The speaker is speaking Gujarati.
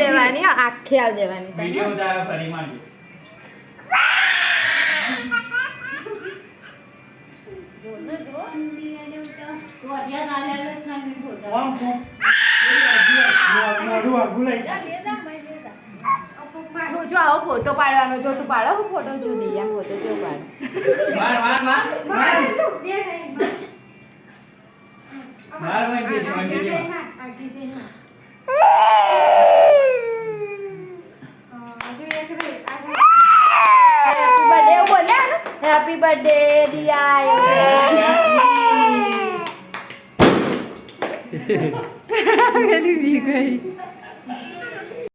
દેવાની આખી આવ દેવાની વિડિયો ઉતારો ફરી માંડી જોને જો કોડિયા નાલે ના ની ફોટો આમ કો મોડું આગું લઈ જા લેતા મય લેતા જો આવો ફોટો પાડવાનો જો તું પાડો ફોટો જો દિયા ફોટો જો પાડ માર હેપી બર્થડે દિયા વેલી વી ગઈ